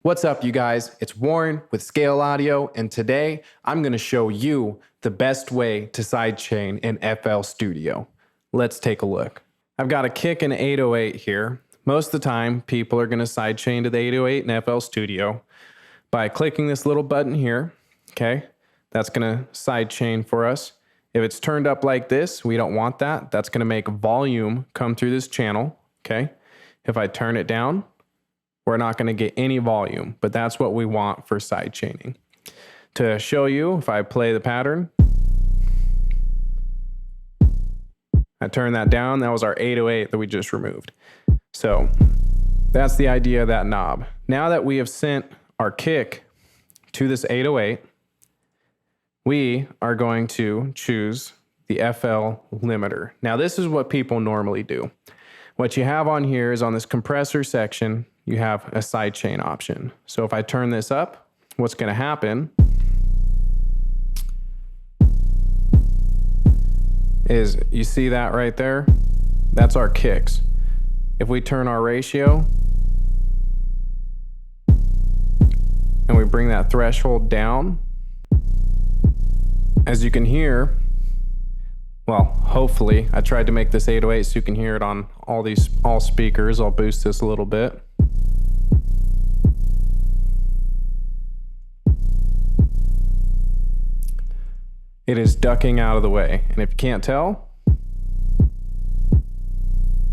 What's up, you guys? It's Warren with Scale Audio, and today I'm going to show you the best way to sidechain in FL Studio. Let's take a look. I've got a kick and 808 here. Most of the time, people are going to sidechain to the 808 in FL Studio by clicking this little button here. Okay, that's going to sidechain for us. If it's turned up like this, we don't want that. That's going to make volume come through this channel. Okay, if I turn it down, we're not going to get any volume, but that's what we want for sidechaining. To show you, if I play the pattern, I turn that down. That was our 808 that we just removed. So that's the idea of that knob. Now that we have sent our kick to this 808, we are going to choose the FL limiter. Now this is what people normally do. What you have on here is on this compressor section, you have a sidechain option. So if I turn this up, what's going to happen is, you see that right there? That's our kicks. If we turn our ratio and we bring that threshold down, as you can hear, well, hopefully, I tried to make this 808 so you can hear it on all speakers. I'll boost this a little bit. It is ducking out of the way. And if you can't tell,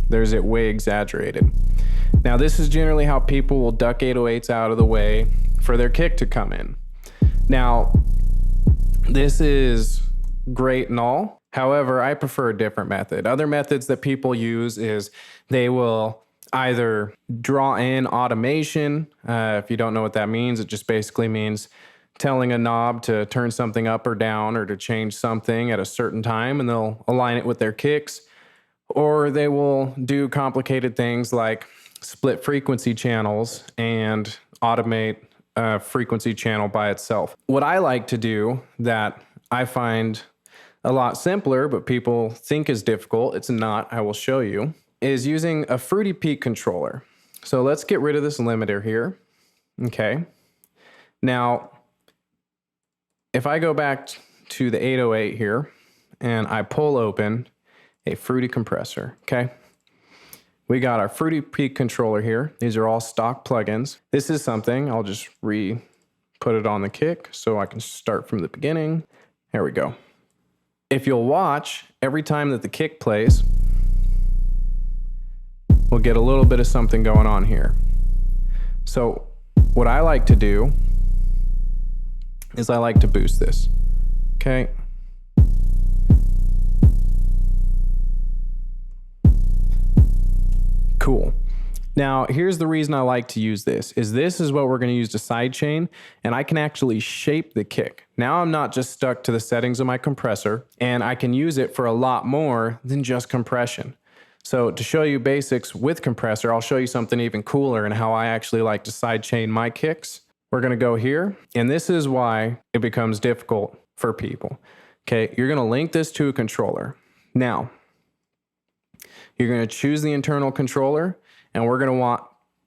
there's it way exaggerated. Now, this is generally how people will duck 808s out of the way for their kick to come in. Now, this is great and all. However, I prefer a different method. Other methods that people use is they will either draw in automation. If you don't know what that means, it just basically means telling a knob to turn something up or down or to change something at a certain time, and they'll align it with their kicks. Or they will do complicated things like split frequency channels and automate a frequency channel by itself. What I like to do that I find a lot simpler, but people think is difficult, it's not, I will show you, is using a Fruity Peak controller. So let's get rid of this limiter here. Okay. Now, if I go back to the 808 here and I pull open a Fruity compressor, okay? We got our Fruity Peak controller here. These are all stock plugins. This is something, I'll just put it on the kick so I can start from the beginning. There we go. If you'll watch, every time that the kick plays, we'll get a little bit of something going on here. So what I like to do is I like to boost this, okay? Cool. Now, here's the reason I like to use this is what we're going to use to sidechain, and I can actually shape the kick. Now I'm not just stuck to the settings of my compressor, and I can use it for a lot more than just compression. So to show you basics with compressor, I'll show you something even cooler and how I actually like to sidechain my kicks. We're going to go here, and this is why it becomes difficult for people. Okay, you're going to link this to a controller. Now, you're going to choose the internal controller, and we're going to want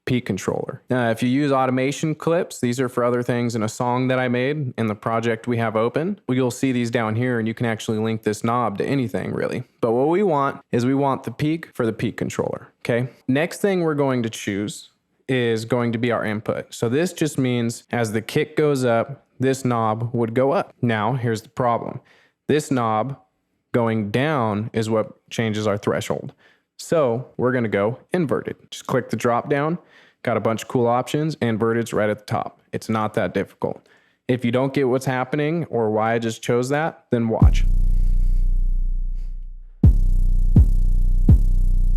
peak controller. Now, if you use automation clips, these are for other things in a song that I made in the project we have open. You'll see these down here, and you can actually link this knob to anything, really. But what we want is we want the peak for the peak controller, okay? Next thing we're going to choose is going to be our input. So this just means as the kick goes up, this knob would go up. Now, here's the problem. This knob going down is what changes our threshold. So we're going to go inverted. Just click the drop down. Got a bunch of cool options. Inverted's right at the top. It's not that difficult. If you don't get what's happening or why I just chose that, then watch.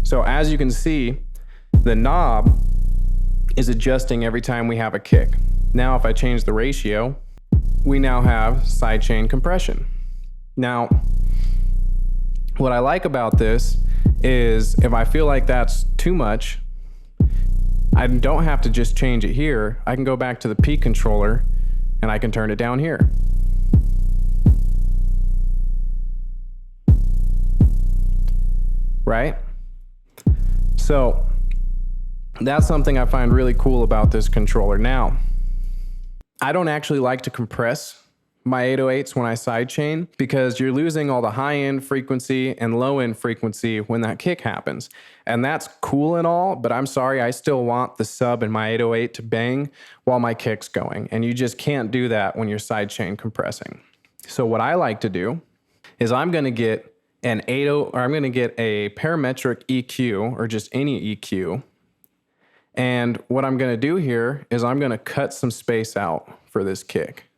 So as you can see, the knob is adjusting every time we have a kick. Now, if I change the ratio, we now have sidechain compression. Now, what I like about this is if I feel like that's too much, I don't have to just change it here. I can go back to the peak controller and I can turn it down here. Right? So That's something I find really cool about this controller. Now, I don't actually like to compress my 808s when I sidechain because you're losing all the high-end frequency and low-end frequency when that kick happens. And that's cool and all, but I'm sorry, I still want the sub in my 808 to bang while my kick's going. And you just can't do that when you're sidechain compressing. So what I like to do is I'm going to get an 80, or I'm going to get a parametric EQ or just any EQ. And what I'm going to do here is I'm going to cut some space out for this kick.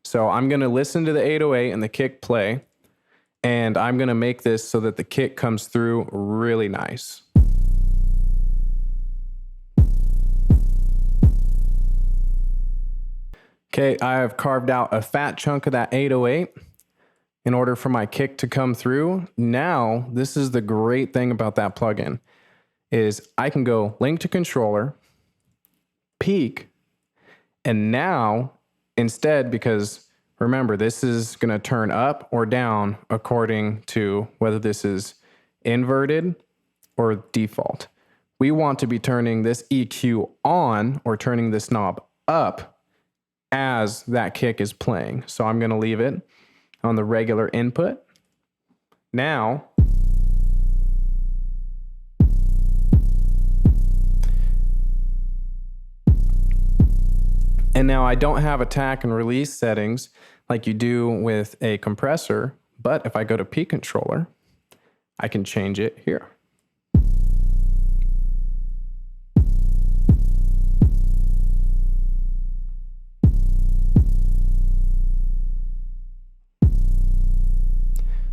So I'm going to listen to the 808 and the kick play, and I'm going to make this so that the kick comes through really nice. Okay, I have carved out a fat chunk of that 808 in order for my kick to come through. Now, this is the great thing about that plugin, is I can go link to controller, peak, and now instead, because remember, this is going to turn up or down according to whether this is inverted or default. We want to be turning this EQ on or turning this knob up as that kick is playing. So I'm going to leave it on the regular input. Now, and now I don't have attack and release settings like you do with a compressor, but if I go to peak controller, I can change it here.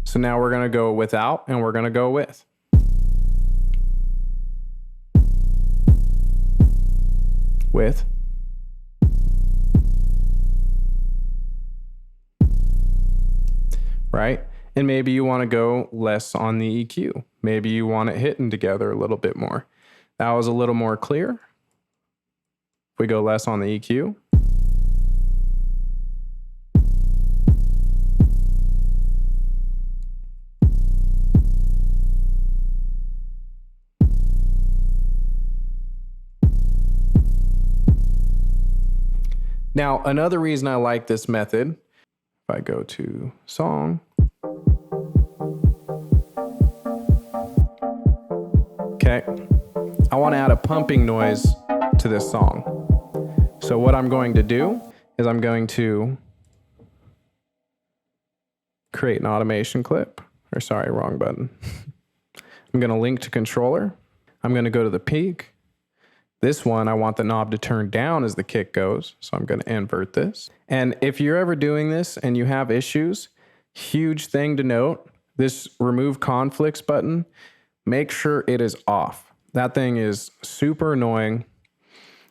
So now we're going to go without and we're going to go with. With. Right? And maybe you want to go less on the EQ. Maybe you want it hitting together a little bit more. That was a little more clear. If we go less on the EQ. Now, another reason I like this method, if I go to song, okay, I want to add a pumping noise to this song. So what I'm going to do is I'm going to create an automation clip, or sorry, wrong button. I'm going to link to controller. I'm going to go to the peak. This one, I want the knob to turn down as the kick goes, so I'm going to invert this. And if you're ever doing this and you have issues, huge thing to note, this remove conflicts button, make sure it is off. That thing is super annoying.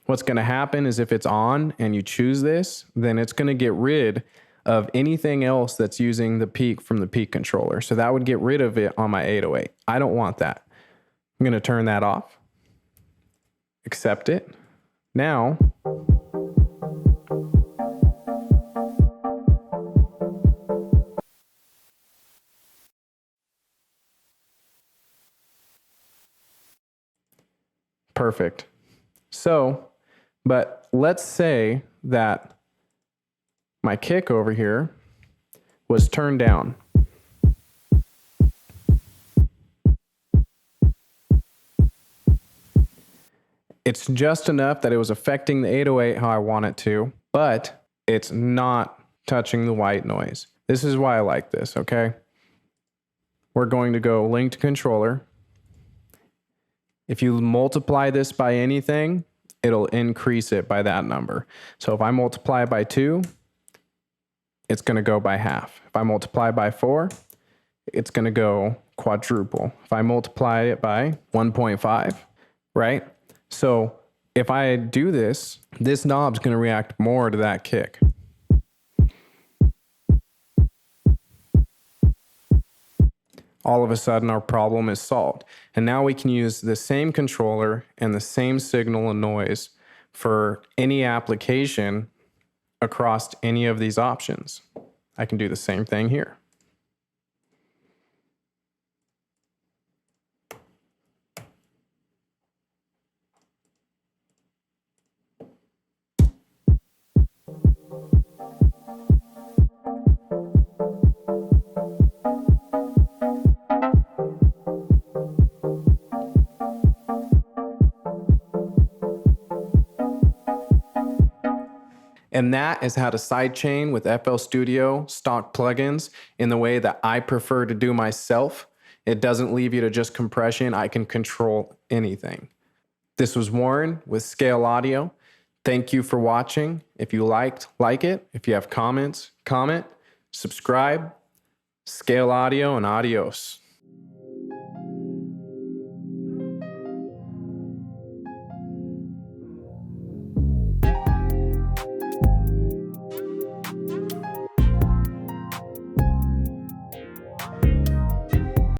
What's going to happen is if it's on and you choose this, then it's going to get rid of anything else that's using the peak from the peak controller. So that would get rid of it on my 808. I don't want that. I'm going to turn that off. Accept it. Now, perfect. So, but let's say that my kick over here was turned down. It's just enough that it was affecting the 808 how I want it to, but it's not touching the white noise. This is why I like this, okay? We're going to go link to controller. If you multiply this by anything, it'll increase it by that number. So if I multiply by 2, it's going to go by half. If I multiply by 4, it's going to go quadruple. If I multiply it by 1.5, right? So if I do this, this knob's going to react more to that kick. All of a sudden, our problem is solved. And now we can use the same controller and the same signal and noise for any application across any of these options. I can do the same thing here. And that is how to sidechain with FL Studio stock plugins in the way that I prefer to do myself. It doesn't leave you to just compression. I can control anything. This was Warren with Scale Audio. Thank you for watching. If you liked, like it. If you have comments, comment, subscribe. Scale Audio and adios.